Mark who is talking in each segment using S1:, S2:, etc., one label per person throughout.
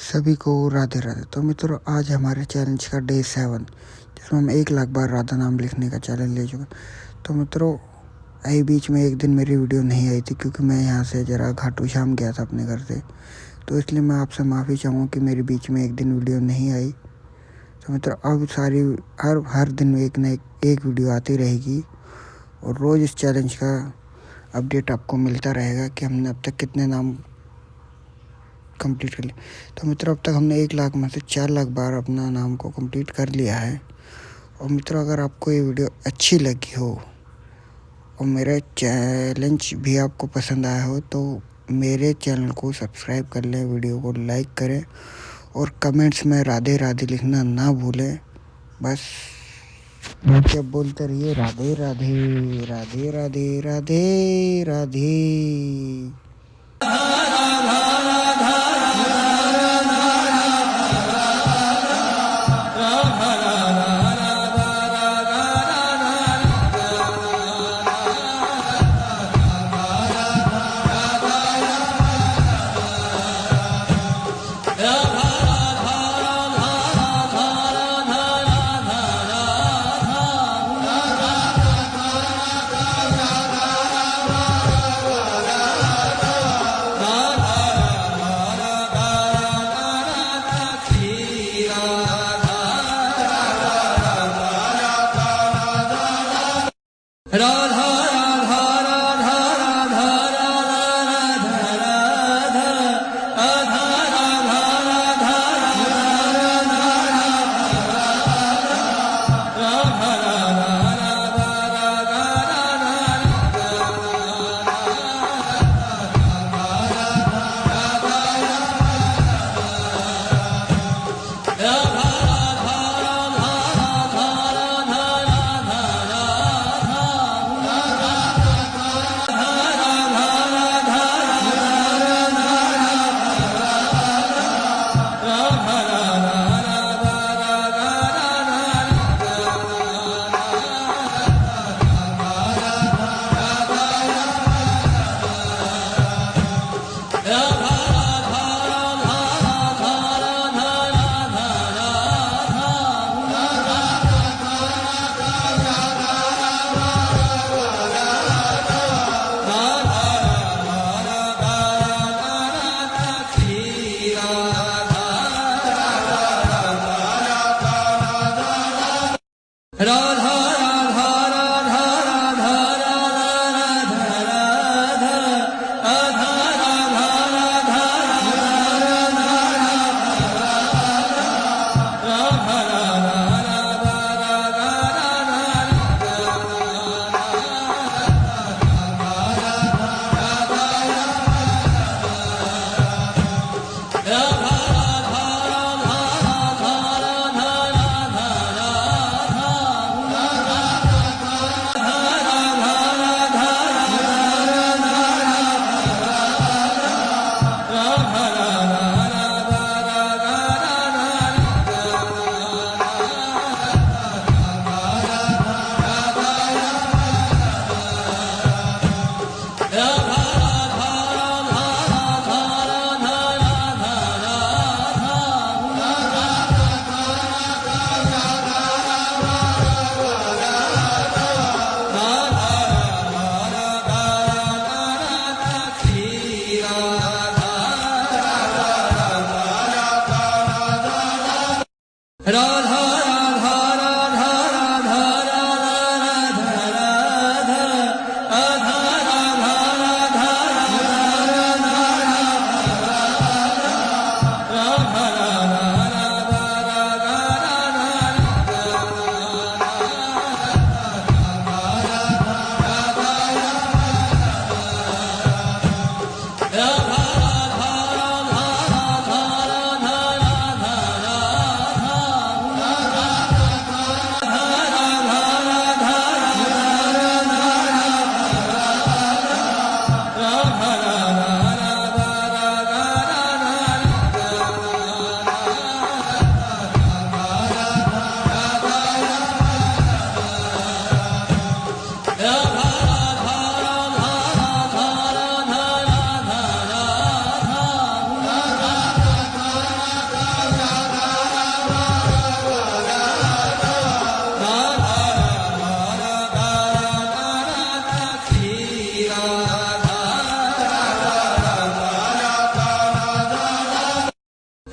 S1: सभी को राधे राधे। तो मित्रों, आज हमारे चैलेंज का डे 7, जिसमें हम 1 लाख बार राधा नाम लिखने का चैलेंज ले चुके। तो मित्रों, आई बीच में एक दिन मेरी वीडियो नहीं आई थी, क्योंकि मैं यहाँ से ज़रा खाटू श्याम गया था अपने घर से। तो इसलिए मैं आपसे माफ़ी चाहूँगा कि मेरी बीच में एक दिन वीडियो नहीं आई। तो मित्रों, अब सारी हर दिन एक न एक वीडियो आती रहेगी और रोज़ इस चैलेंज का अपडेट आपको मिलता रहेगा कि हमने अब तक कितने नाम कंप्लीट कर लिया। तो मित्रों, अब तक हमने 1 लाख में से 4 लाख बार अपना नाम को कंप्लीट कर लिया है। और मित्रों, अगर आपको ये वीडियो अच्छी लगी हो और मेरा चैलेंज भी आपको पसंद आया हो, तो मेरे चैनल को सब्सक्राइब कर लें, वीडियो को लाइक करें और कमेंट्स में राधे राधे लिखना ना भूलें। बस क्या बोलते रहिए, राधे राधे राधे राधे राधे राधे।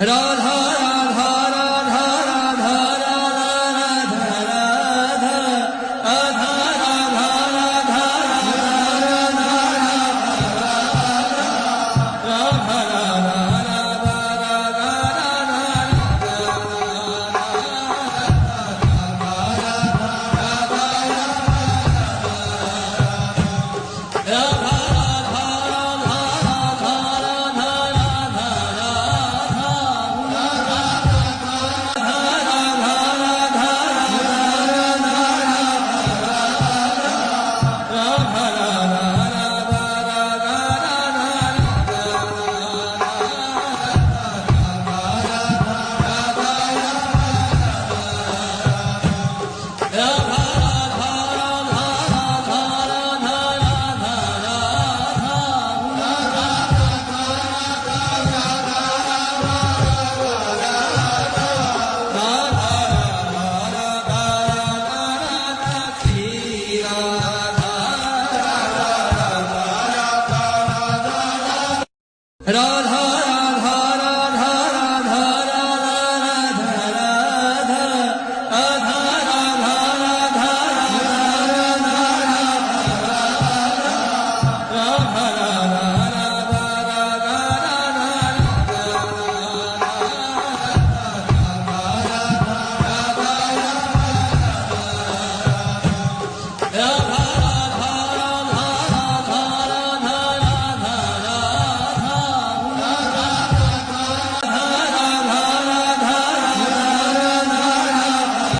S2: रोल